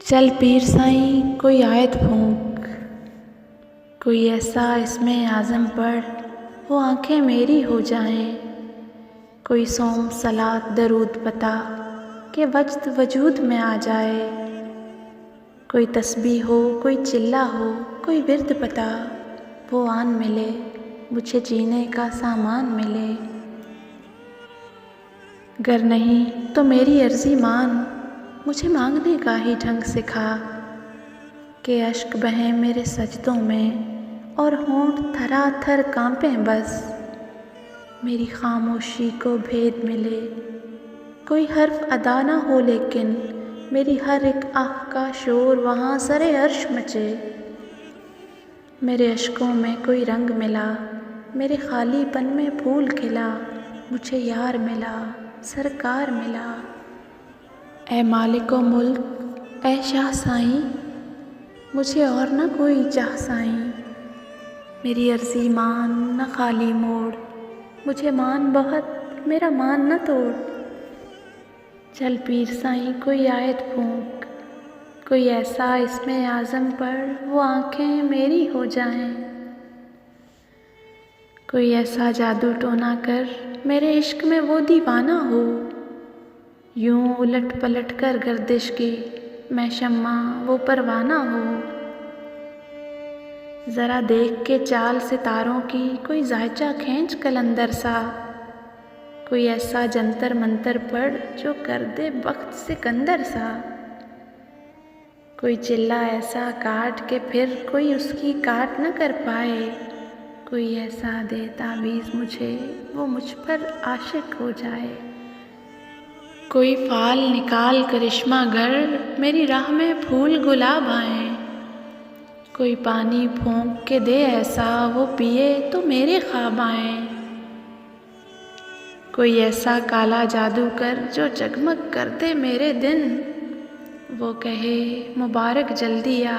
चल पीर साईं कोई आयत फूंक, कोई ऐसा इसमें आज़म पढ़ वो आँखें मेरी हो जाएं। कोई सोम सलात दरूद पता कि वक्त वजूद में आ जाए। कोई तस्बीह हो कोई चिल्ला हो कोई विर्द पता वो आन मिले, मुझे जीने का सामान मिले। गर नहीं तो मेरी अर्जी मान, मुझे मांगने का ही ढंग सिखा कि अश्क बहें मेरे सजदों में और होंठ थराथर कांपें बस। मेरी खामोशी को भेद मिले, कोई हर्फ अदा ना हो लेकिन मेरी हर एक आह का शोर वहाँ सरे अर्श मचे। मेरे अश्कों में कोई रंग मिला, मेरे खालीपन में फूल खिला, मुझे यार मिला सरकार मिला। ए मालिको मुल्क ए शाह साईं, मुझे और न कोई चाह साईं। मेरी अर्जी मान न खाली मोड़, मुझे मान बहुत मेरा मान न तोड़। चल पीर साईं कोई आयत फूंक, कोई ऐसा इसमें आज़म पढ़ वो आँखें मेरी हो जाएं। कोई ऐसा जादू टोना कर मेरे इश्क में वो दीवाना हो, यूं उलट पलट कर गर्दिश की मैं शम्मा वो परवाना हो। ज़रा देख के चाल सितारों की कोई जायचा खींच कलंदर सा, कोई ऐसा जंतर मंतर पढ़ जो कर दे वक्त सिकंदर सा। कोई चिल्ला ऐसा काट के फिर कोई उसकी काट न कर पाए, कोई ऐसा दे तावीज़ मुझे वो मुझ पर आशिक हो जाए। कोई फाल निकाल करिश्मा घर मेरी राह में फूल गुलाब आएं। कोई पानी फूंक के दे ऐसा वो पिए तो मेरे ख्वाब आएं। कोई ऐसा काला जादू कर जो जगमग कर दे मेरे दिन, वो कहे मुबारक जल्दी आ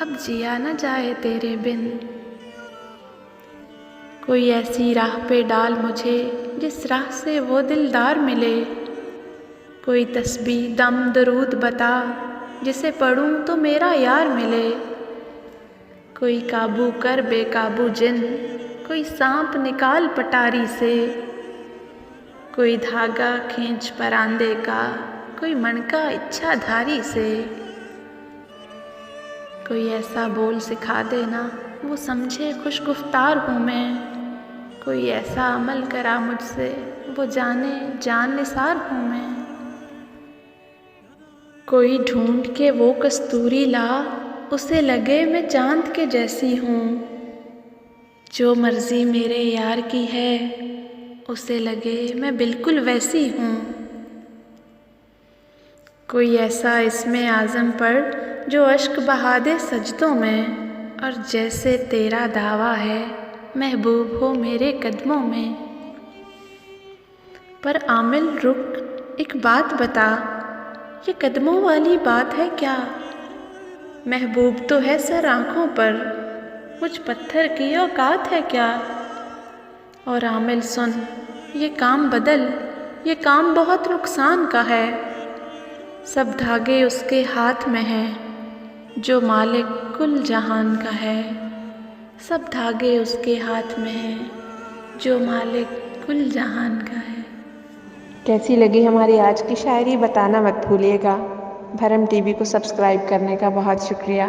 अब जिया न जाए तेरे बिन। कोई ऐसी राह पे डाल मुझे जिस राह से वो दिलदार मिले, कोई तस्बीह दम दरूद बता जिसे पढ़ूं तो मेरा यार मिले। कोई काबू कर बेकाबू जिन, कोई सांप निकाल पटारी से, कोई धागा खींच परांदे का कोई मणका इच्छाधारी से। कोई ऐसा बोल सिखा देना वो समझे खुश गुफ्तार हूँ मैं, कोई ऐसा अमल करा मुझसे वो जाने जान निसार हूँ मैं। कोई ढूंढ के वो कस्तूरी ला उसे लगे मैं चांद के जैसी हूँ, जो मर्जी मेरे यार की है उसे लगे मैं बिल्कुल वैसी हूँ। कोई ऐसा इसमें आज़म पढ़ जो अश्क बहा दे सजदों में, और जैसे तेरा दावा है महबूब हो मेरे कदमों में। पर आमिल रुक एक बात बता, ये कदमों वाली बात है क्या? महबूब तो है सर आँखों पर, मुझ पत्थर की औकात है क्या? और आमिल सुन ये काम बदल, ये काम बहुत नुकसान का है। सब धागे उसके हाथ में हैं जो मालिक कुल जहान का है। सब धागे उसके हाथ में हैं जो मालिक कुल जहान का है। कैसी लगी हमारी आज की शायरी बताना मत भूलिएगा। भरम टीवी को सब्सक्राइब करने का बहुत शुक्रिया।